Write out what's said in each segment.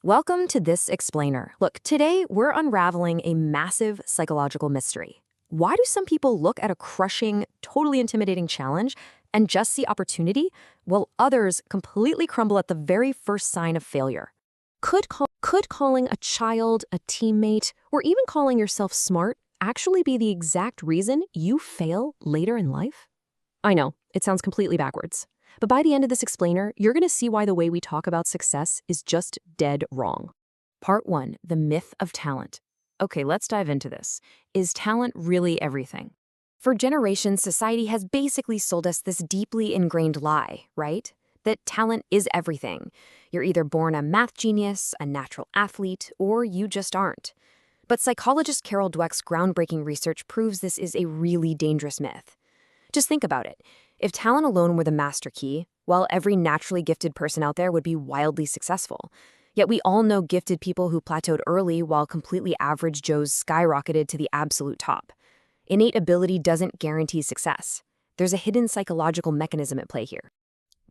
Welcome to This Explainer. Look, today we're unraveling a massive psychological mystery. Why do some people look at a crushing, totally intimidating challenge and just see opportunity, while others completely crumble at the very first sign of failure? Could calling a child, a teammate, or even calling yourself smart actually be the exact reason you fail later in life? I know, it sounds completely backwards. But by the end of this explainer, you're going to see why the way we talk about success is just dead wrong. Part 1, the myth of talent. Okay, let's dive into this. Is talent really everything? For generations, society has basically sold us this deeply ingrained lie, right? That talent is everything. You're either born a math genius, a natural athlete, or you just aren't. But psychologist Dweck's groundbreaking research proves this is a really dangerous myth. Just think about it. If talent alone were the master key, well, every naturally gifted person out there would be wildly successful. Yet we all know gifted people who plateaued early while completely average Joes skyrocketed to the absolute top. Innate ability doesn't guarantee success. There's a hidden psychological mechanism at play here.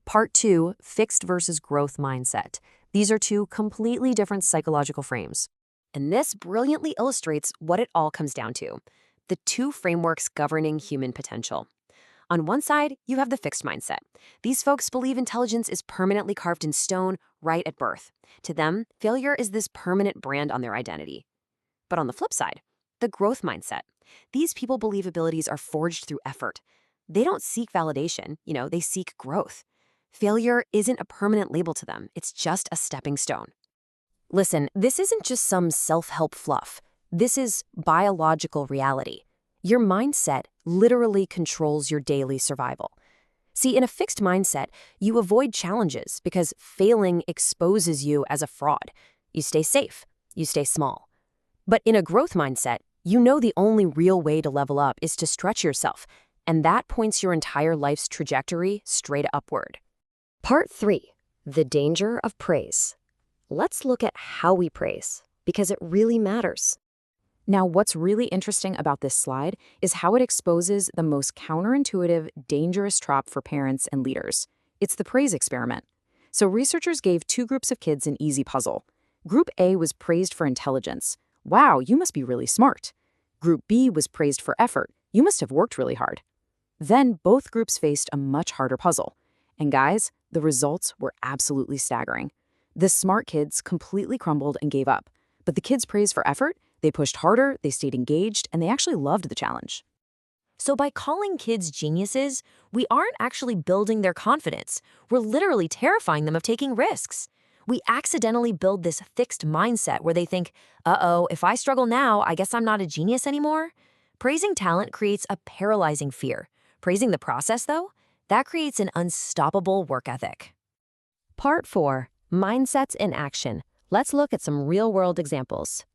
Part 2, fixed versus growth mindset. These are two completely different psychological frames. And this brilliantly illustrates what it all comes down to: the two frameworks governing human potential. On one side, you have the fixed mindset. These folks believe intelligence is permanently carved in stone right at birth. To them, failure is this permanent brand on their identity. But on the flip side, the growth mindset. These people believe abilities are forged through effort. They don't seek validation, they seek growth. Failure isn't a permanent label to them, it's just a stepping stone. Listen, this isn't just some self-help fluff. This is biological reality. Your mindset literally controls your daily survival. See, in a fixed mindset, you avoid challenges because failing exposes you as a fraud. You stay safe, you stay small. But in a growth mindset, you know the only real way to level up is to stretch yourself, and that points your entire life's trajectory straight upward. Part 3, the danger of praise. Let's look at how we praise, because it really matters. Now, what's really interesting about this slide is how it exposes the most counterintuitive, dangerous trap for parents and leaders. It's the praise experiment. So researchers gave two groups of kids an easy puzzle. Group A was praised for intelligence. Wow, you must be really smart. Group B was praised for effort. You must have worked really hard. Then both groups faced a much harder puzzle. And guys, the results were absolutely staggering. The smart kids completely crumbled and gave up. But the kids praised for effort, they pushed harder, they stayed engaged, and they actually loved the challenge. So by calling kids geniuses, we aren't actually building their confidence. We're literally terrifying them of taking risks. We accidentally build this fixed mindset where they think, uh-oh, if I struggle now, I guess I'm not a genius anymore. Praising talent creates a paralyzing fear. Praising the process, though, that creates an unstoppable work ethic. Part 4, mindsets in action. Let's look at some real-world examples.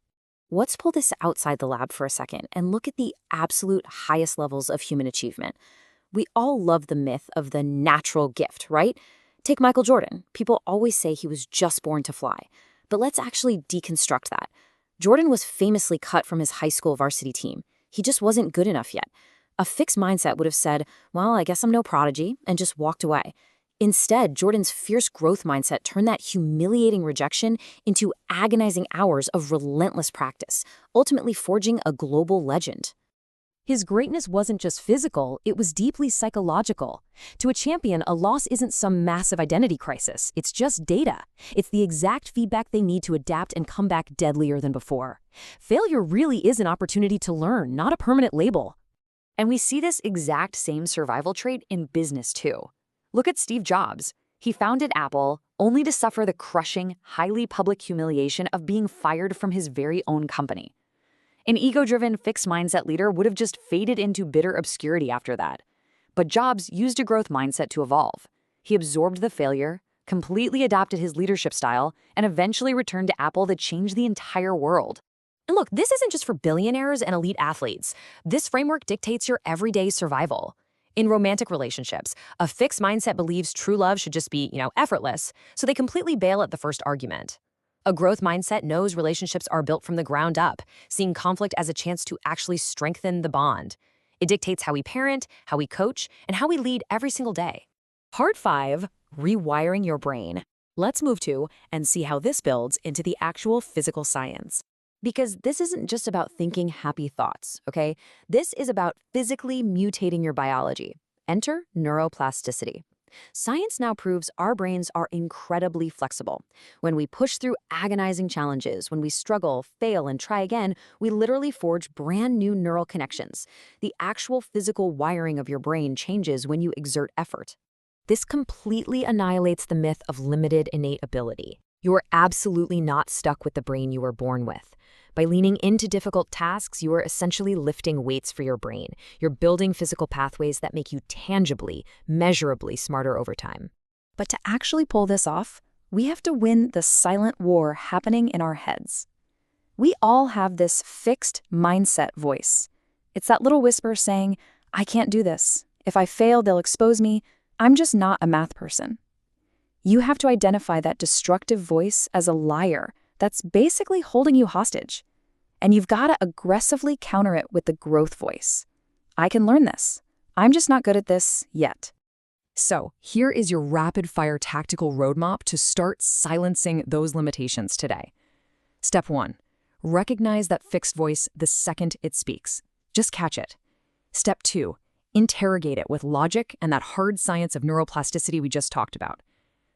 Let's pull this outside the lab for a second and look at the absolute highest levels of human achievement. We all love the myth of the natural gift, right? Take Michael Jordan. People always say he was just born to fly. But let's actually deconstruct that. Jordan was famously cut from his high school varsity team. He just wasn't good enough yet. A fixed mindset would have said, well, I guess I'm no prodigy, and just walked away. Instead, Jordan's fierce growth mindset turned that humiliating rejection into agonizing hours of relentless practice, ultimately forging a global legend. His greatness wasn't just physical, it was deeply psychological. To a champion, a loss isn't some massive identity crisis, it's just data. It's the exact feedback they need to adapt and come back deadlier than before. Failure really is an opportunity to learn, not a permanent label. And we see this exact same survival trait in business too. Look at Steve Jobs. He founded Apple only to suffer the crushing, highly public humiliation of being fired from his very own company. An ego-driven, fixed mindset leader would have just faded into bitter obscurity after that. But Jobs used a growth mindset to evolve. He absorbed the failure, completely adopted his leadership style, and eventually returned to Apple to change the entire world. And look, this isn't just for billionaires and elite athletes. This framework dictates your everyday survival. In romantic relationships, a fixed mindset believes true love should just be, effortless, so they completely bail at the first argument. A growth mindset knows relationships are built from the ground up, seeing conflict as a chance to actually strengthen the bond. It dictates how we parent, how we coach, and how we lead every single day. Part 5, rewiring your brain. Let's move to and see how this builds into the actual physical science. Because this isn't just about thinking happy thoughts, okay? This is about physically mutating your biology. Enter neuroplasticity. Science now proves our brains are incredibly flexible. When we push through agonizing challenges, when we struggle, fail, and try again, we literally forge brand new neural connections. The actual physical wiring of your brain changes when you exert effort. This completely annihilates the myth of limited innate ability. You are absolutely not stuck with the brain you were born with. By leaning into difficult tasks, you are essentially lifting weights for your brain. You're building physical pathways that make you tangibly, measurably smarter over time. But to actually pull this off, we have to win the silent war happening in our heads. We all have this fixed mindset voice. It's that little whisper saying, I can't do this. If I fail, they'll expose me. I'm just not a math person. You have to identify that destructive voice as a liar that's basically holding you hostage. And you've got to aggressively counter it with the growth voice. I can learn this. I'm just not good at this yet. So, here is your rapid-fire tactical roadmap to start silencing those limitations today. Step 1. Recognize that fixed voice the second it speaks. Just catch it. Step 2. Interrogate it with logic and that hard science of neuroplasticity we just talked about.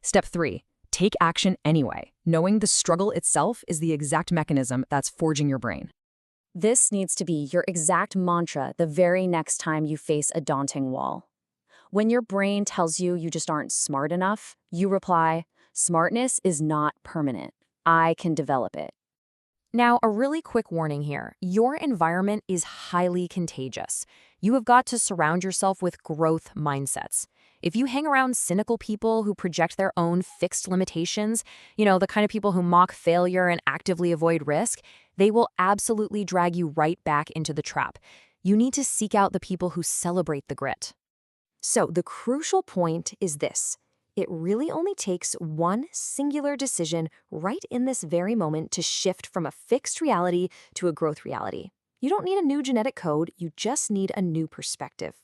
Step 3. Take action anyway, knowing the struggle itself is the exact mechanism that's forging your brain. This needs to be your exact mantra the very next time you face a daunting wall. When your brain tells you you just aren't smart enough, you reply, smartness is not permanent. I can develop it. Now, a really quick warning here. Your environment is highly contagious. You have got to surround yourself with growth mindsets. If you hang around cynical people who project their own fixed limitations, the kind of people who mock failure and actively avoid risk, they will absolutely drag you right back into the trap. You need to seek out the people who celebrate the grit. So the crucial point is this. It really only takes one singular decision right in this very moment to shift from a fixed reality to a growth reality. You don't need a new genetic code, you just need a new perspective.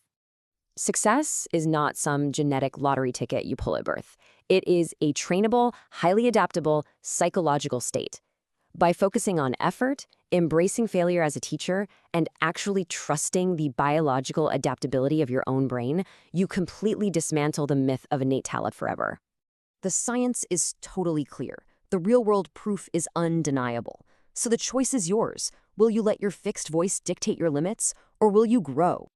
Success is not some genetic lottery ticket you pull at birth. It is a trainable, highly adaptable, psychological state. By focusing on effort, embracing failure as a teacher, and actually trusting the biological adaptability of your own brain, you completely dismantle the myth of innate talent forever. The science is totally clear. The real-world proof is undeniable. So the choice is yours. Will you let your fixed voice dictate your limits, or will you grow?